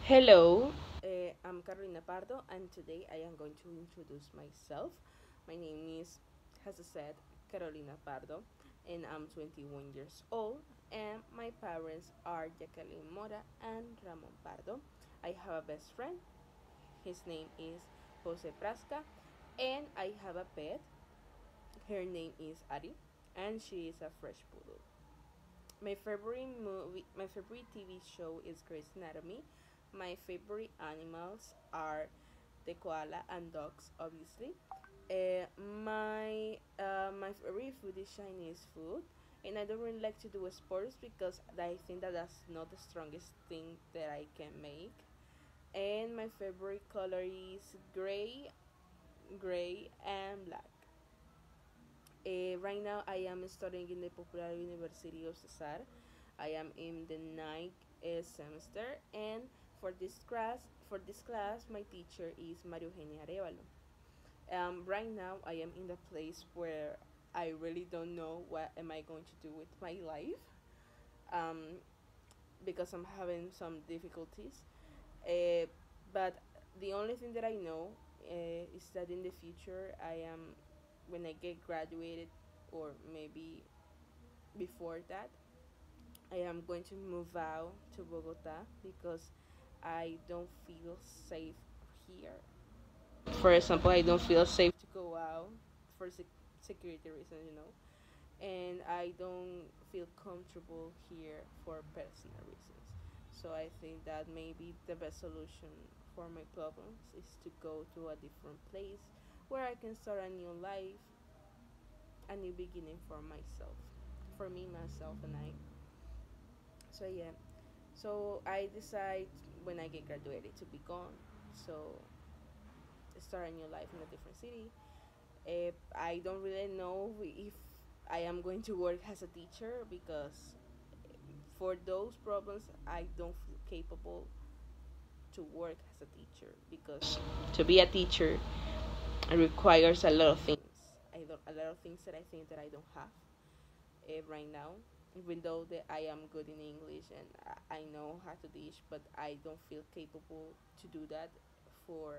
Hello, I'm Carolina Pardo, and today I am going to introduce myself. My name is, as I said, Carolina Pardo, and I'm 21 years old. And my parents are Jacqueline Mora and Ramon Pardo. I have a best friend. His name is Jose Prasca, and I have a pet. Her name is Ari, and she is a fresh poodle. My favorite TV show is Grey's Anatomy. My favorite animals are the koala and dogs, obviously. My favorite food is Chinese food, and I don't really like to do sports because I think that that's not the strongest thing that I can make. And my favorite color is gray and black. Right now, I am studying in the Popular University of Cesar. I am in the ninth semester, and for this class, my teacher is Mario Eugenia Arevalo. Right now, I am in the place where I really don't know what am I going to do with my life, um, because I'm having some difficulties. Uh, but the only thing that I know is that in the future, when I get graduated, or maybe before that, I am going to move out to Bogota because I don't feel safe here. For example, I don't feel safe to go out for security reasons. And I don't feel comfortable here for personal reasons. So I think that maybe the best solution for my problems is to go to a different place where I can start a new life, a new beginning for myself, for me, myself, and I. So yeah, so I decide when I get graduated to be gone. So start a new life in a different city. I don't really know if I am going to work as a teacher because for those problems I don't feel capable to work as a teacher because to be a teacher requires a lot of things. A lot of things that I think that I don't have right now. Even though that I am good in English and I know how to teach, but I don't feel capable to do that for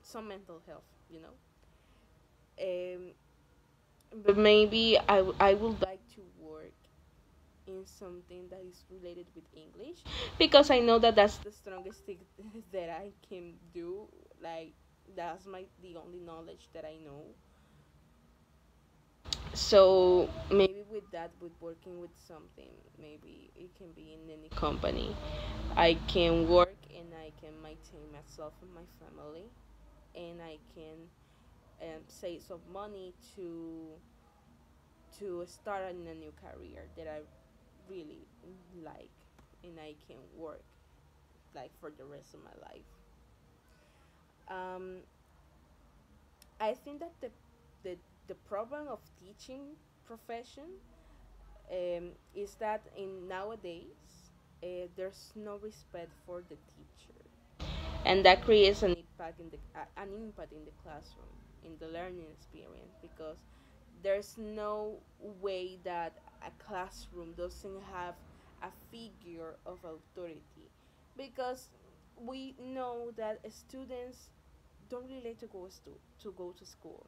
some mental health. Um, but maybe I would like to work in something that is related with English because I know that that's the strongest thing that I can do. Like that's the only knowledge that I know. So maybe with that, with working with something, maybe it can be in any company. I can work and I can maintain myself and my family, and I can save some money to start in a new career that I really like, and I can work like for the rest of my life. Um, I think that the problem of teaching profession is that in nowadays there's no respect for the teacher, and that creates an impact in the classroom, in the learning experience, because there's no way that a classroom doesn't have a figure of authority, because we know that students don't really like to go to school,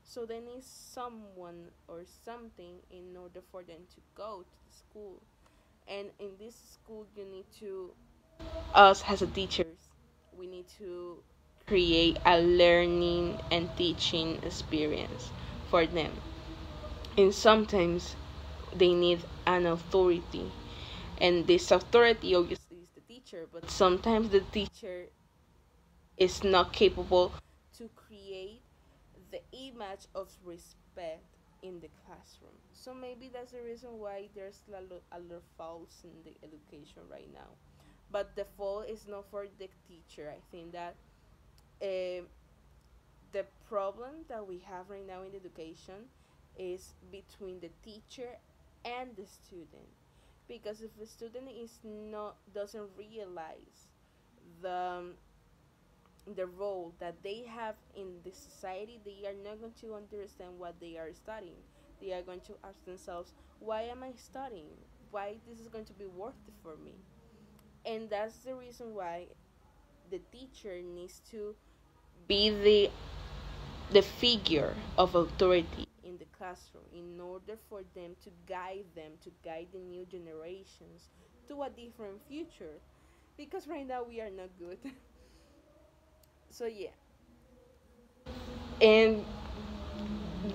so they need someone or something in order for them to go to the school. And in this school, you need to, us as a teachers, we need to create a learning and teaching experience for them. And sometimes they need an authority, and this authority obviously is the teacher, but sometimes the teacher is not capable to create the image of respect in the classroom. So maybe that's the reason why there's a lot of faults in the education right now. But the fault is not for the teacher. I think that uh, the problem that we have right now in education is between the teacher and the student. Because if the student is not doesn't realize the the role that they have in the society, they are not going to understand what they are studying. They are going to ask themselves, why am I studying? Why this is going to be worth it for me? And that's the reason why the teacher needs to be the figure of authority in the classroom in order for them to guide the new generations to a different future, because right now we are not good. So yeah, and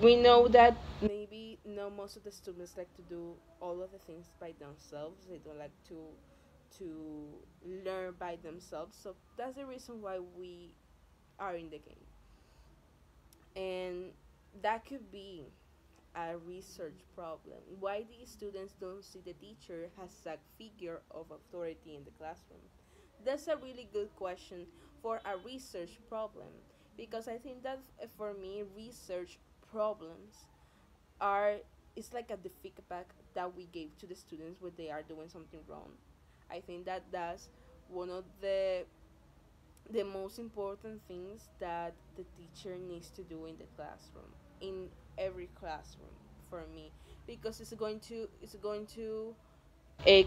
we know that maybe no, most of the students like to do all of the things by themselves. They don't like to learn by themselves, so that's the reason why we are in the game. And that could be a research problem. Why these students don't see the teacher as a figure of authority in the classroom? That's a really good question for a research problem, because I think that for me, research problems are it's like the feedback that we gave to the students when they are doing something wrong. I think that that's one of the most important things that the teacher needs to do in the classroom, in every classroom, for me, because it's going to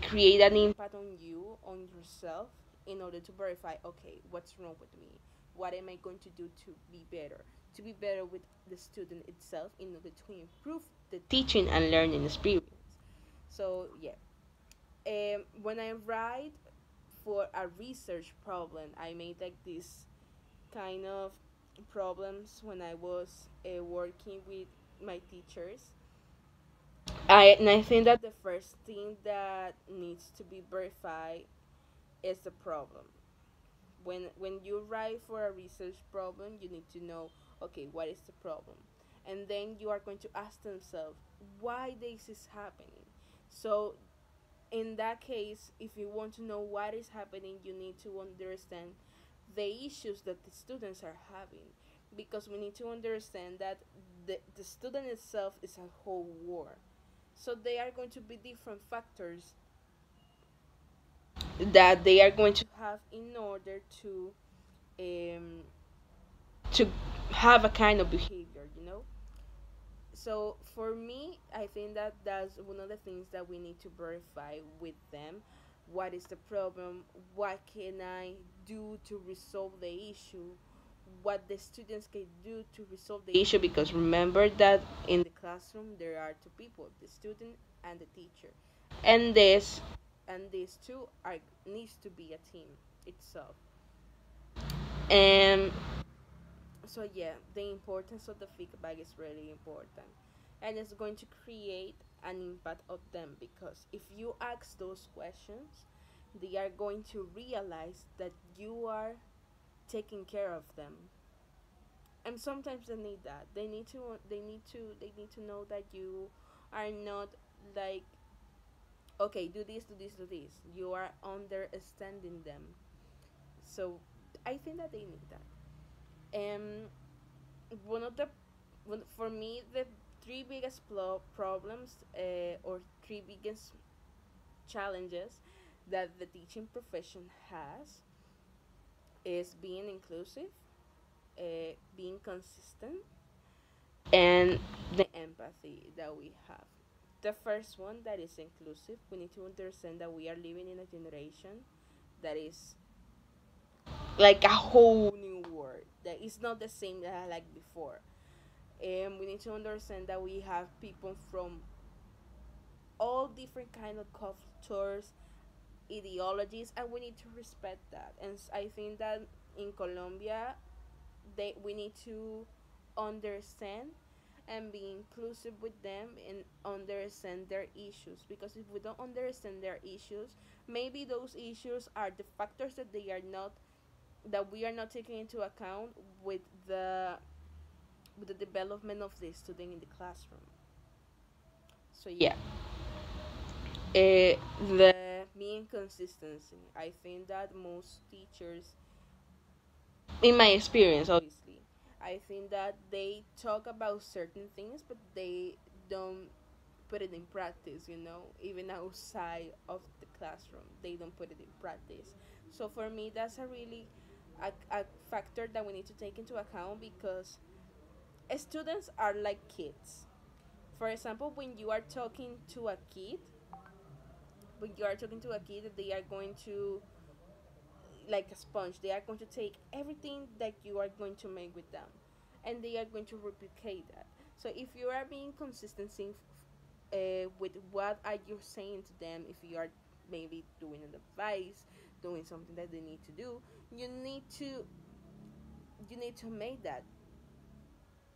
create an impact on you, on yourself, in order to verify, okay, what's wrong with me, what am I going to do to be better with the student itself, in order to improve the teaching and learning experience. So yeah, when I write for a research problem, I made like this kind of problems when I was working with my teachers. And I think that the first thing that needs to be verified is the problem. When you write for a research problem, you need to know, okay, what is the problem, and then you are going to ask themselves why this is happening. So in that case, if you want to know what is happening, you need to understand the issues that the students are having, because we need to understand that the student itself is a whole war. So they are going to be different factors that they are going to have in order um, to have a kind of behavior. So for me, I think that that's one of the things that we need to verify with them. What is the problem? What can I do to resolve the issue? What the students can do to resolve the issue? Because remember that in the classroom there are two people, the student and the teacher, and these two are needs to be a team itself. And so yeah, the importance of the feedback is really important, and it's going to create an impact of them, because if you ask those questions, they are going to realize that you are taking care of them. And sometimes they need that. They need to know that you are not like, okay, do this, do this, do this. You are understanding them. So I think that they need that. One of the for me, the three biggest problems, or three biggest challenges that the teaching profession has, is being inclusive, being consistent, and the empathy that we have. The first one, that is inclusive, we need to understand that we are living in a generation that is like a whole new world, that is not the same that like before. And we need to understand that we have people from all different kind of cultures, ideologies, and we need to respect that. And I think that in Colombia, we need to understand and be inclusive with them and understand their issues, because if we don't understand their issues, maybe those issues are the factors that we are not taking into account with the development of the student in the classroom. So yeah, the being consistency. I think that most teachers, in my experience, obviously, I think that they talk about certain things, but they don't put it in practice. Even outside of the classroom, they don't put it in practice. So for me, that's a factor that we need to take into account, because students are like kids. For example, when you are talking to a kid, when you are talking to a kid, that they are going to, like a sponge, they are going to take everything that you are going to make with them, and they are going to replicate that. So if you are being consistency with what are you saying to them, if you are maybe doing an advice, doing something that they need to do, you need to you need to make that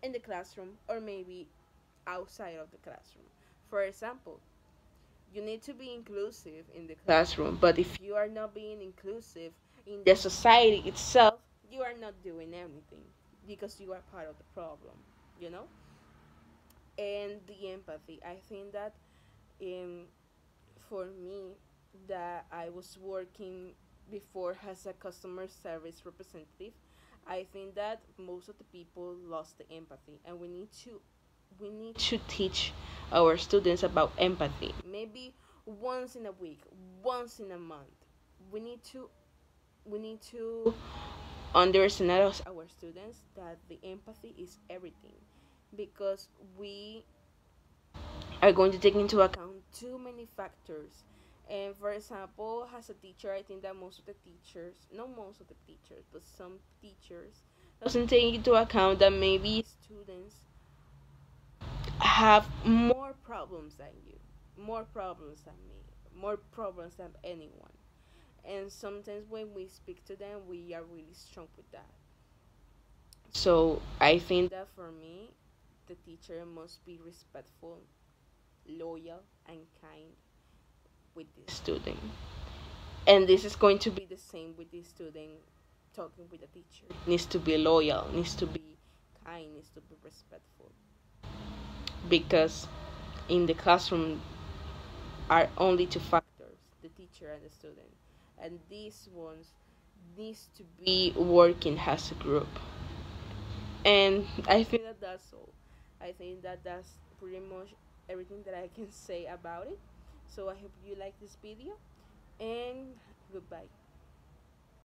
in the classroom or maybe outside of the classroom. For example, you need to be inclusive in the classroom, but if you are not being inclusive in the society itself, you are not doing anything because you are part of the problem, you know? And the empathy, I think that um, for me, that I was working before as a customer service representative, I think that most of the people lost the empathy, and we need to teach our students about empathy. Maybe once in a week, once in a month. We need to we need to understand as our students that the empathy is everything, because we are going to take into account too many factors. And for example, as a teacher, I think that most of the teachers, not most of the teachers, but some teachers doesn't take into account that maybe students have more problems than you, more problems than me, more problems than anyone. And sometimes when we speak to them, we are really strong with that. So I think that for me, the teacher must be respectful, loyal, and kind with the student. And this is going to be the same with the student talking with the teacher. Needs to be loyal, needs to be kind, needs to be respectful. Because in the classroom are only two factors, the teacher and the student. And these ones needs to be working as a group. And I think that that's all. I think that that's pretty much everything that I can say about it. So I hope you like this video, and goodbye.